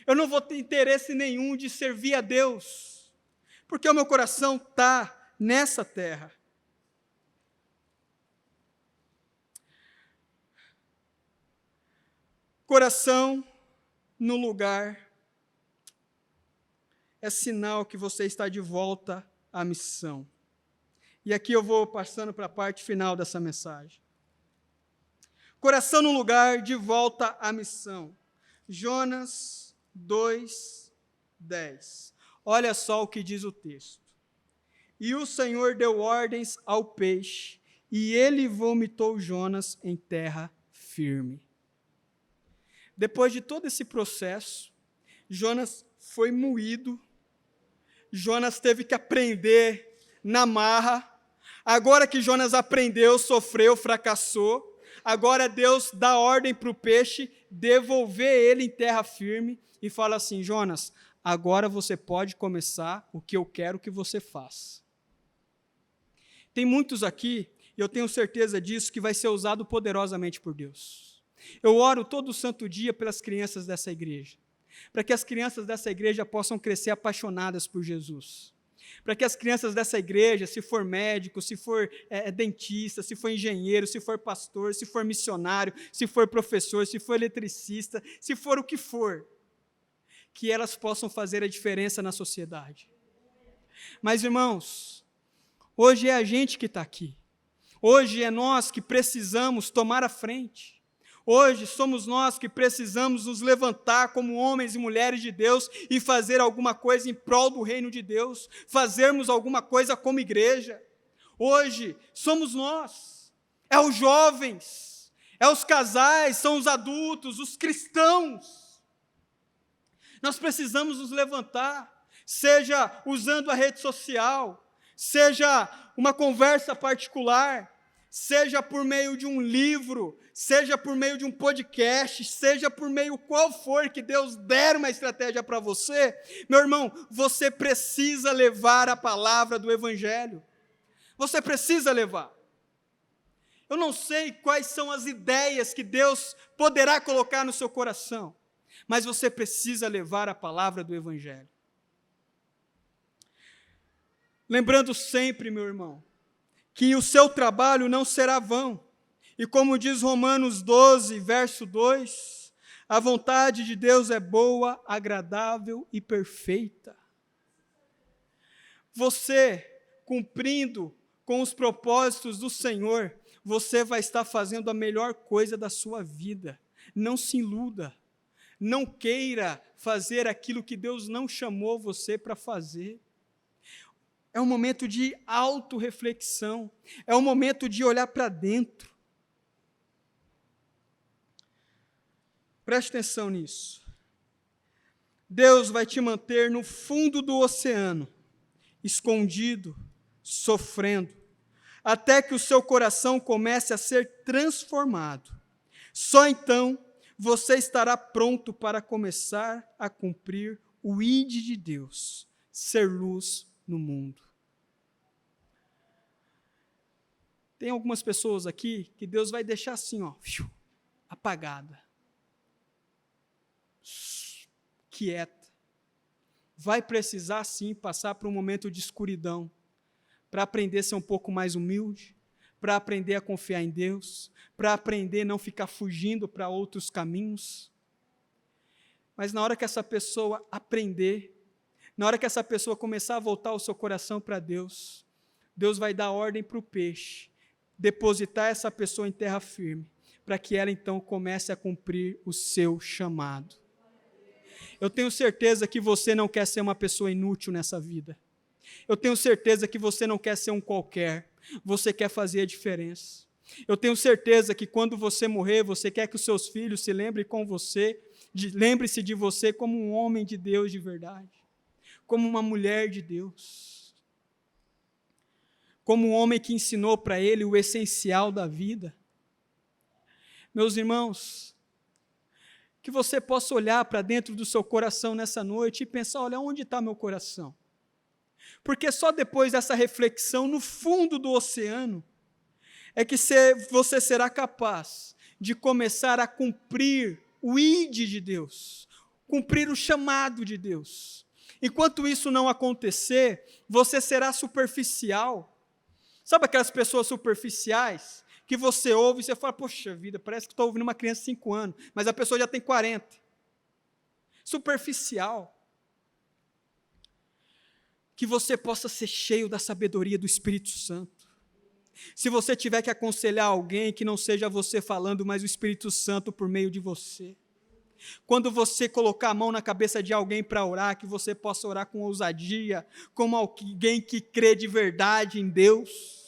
Eu não vou ter interesse nenhum de servir a Deus, porque o meu coração está nessa terra. Coração no lugar é sinal que você está de volta à missão. E aqui eu vou passando para a parte final dessa mensagem. Coração no lugar, de volta à missão. Jonas 2:10. Olha só o que diz o texto. E o Senhor deu ordens ao peixe, e ele vomitou Jonas em terra firme. Depois de todo esse processo, Jonas foi moído, Jonas teve que aprender na marra. Agora que Jonas aprendeu, sofreu, fracassou, agora Deus dá ordem para o peixe devolver ele em terra firme e fala assim: Jonas, agora você pode começar o que eu quero que você faça. Tem muitos aqui, e eu tenho certeza disso, que vai ser usado poderosamente por Deus. Eu oro todo santo dia pelas crianças dessa igreja, para que as crianças dessa igreja possam crescer apaixonadas por Jesus. Para que as crianças dessa igreja, se for médico, se for dentista, se for engenheiro, se for pastor, se for missionário, se for professor, se for eletricista, se for o que for, que elas possam fazer a diferença na sociedade. Mas, irmãos, hoje é a gente que está aqui. Hoje é nós que precisamos tomar a frente. Hoje somos nós que precisamos nos levantar como homens e mulheres de Deus e fazer alguma coisa em prol do reino de Deus, fazermos alguma coisa como igreja. Hoje somos nós, é os jovens, é os casais, são os adultos, os cristãos. Nós precisamos nos levantar, seja usando a rede social, seja uma conversa particular, seja por meio de um livro, seja por meio de um podcast, seja por meio qual for que Deus der uma estratégia para você, meu irmão, você precisa levar a palavra do Evangelho. Você precisa levar. Eu não sei quais são as ideias que Deus poderá colocar no seu coração, mas você precisa levar a palavra do Evangelho. Lembrando sempre, meu irmão, que o seu trabalho não será vão. E como diz Romanos 12, verso 2, a vontade de Deus é boa, agradável e perfeita. Você, cumprindo com os propósitos do Senhor, você vai estar fazendo a melhor coisa da sua vida. Não se iluda. Não queira fazer aquilo que Deus não chamou você para fazer. É um momento de autorreflexão, é um momento de olhar para dentro. Preste atenção nisso. Deus vai te manter no fundo do oceano, escondido, sofrendo, até que o seu coração comece a ser transformado. Só então você estará pronto para começar a cumprir o ID de Deus, ser luz no mundo. Tem algumas pessoas aqui que Deus vai deixar assim, ó, apagada, quieta. Vai precisar sim passar por um momento de escuridão, para aprender a ser um pouco mais humilde, para aprender a confiar em Deus, para aprender a não ficar fugindo para outros caminhos. Mas na hora que essa pessoa aprender, na hora que essa pessoa começar a voltar o seu coração para Deus, Deus vai dar ordem para o peixe, depositar essa pessoa em terra firme, para que ela então comece a cumprir o seu chamado. Eu tenho certeza que você não quer ser uma pessoa inútil nessa vida. Eu tenho certeza que você não quer ser um qualquer, você quer fazer a diferença. Eu tenho certeza que quando você morrer, você quer que os seus filhos se lembrem com você, lembre-se de você como um homem de Deus de verdade, como uma mulher de Deus, como um homem que ensinou para ele o essencial da vida. Meus irmãos, que você possa olhar para dentro do seu coração nessa noite e pensar, olha, onde está meu coração? Porque só depois dessa reflexão, no fundo do oceano, é que você será capaz de começar a cumprir o ID de Deus, cumprir o chamado de Deus. Enquanto isso não acontecer, você será superficial. Sabe aquelas pessoas superficiais que você ouve e você fala, poxa vida, parece que estou ouvindo uma criança de 5 anos, mas a pessoa já tem 40. Superficial. Que você possa ser cheio da sabedoria do Espírito Santo. Se você tiver que aconselhar alguém, que não seja você falando, mas o Espírito Santo por meio de você. Quando você colocar a mão na cabeça de alguém para orar, que você possa orar com ousadia, como alguém que crê de verdade em Deus.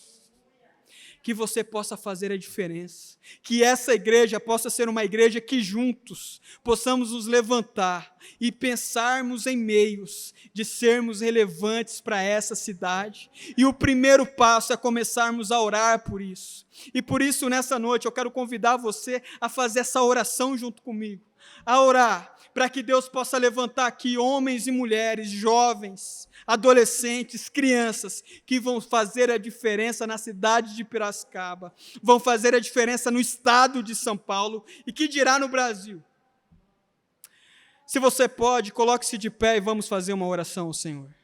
Que você possa fazer a diferença. Que essa igreja possa ser uma igreja que juntos possamos nos levantar e pensarmos em meios de sermos relevantes para essa cidade. E o primeiro passo é começarmos a orar por isso. E por isso, nessa noite, eu quero convidar você a fazer essa oração junto comigo. A orar para que Deus possa levantar aqui homens e mulheres, jovens, adolescentes, crianças, que vão fazer a diferença na cidade de Piracicaba, vão fazer a diferença no estado de São Paulo e que dirá no Brasil. Se você pode, coloque-se de pé e vamos fazer uma oração ao Senhor.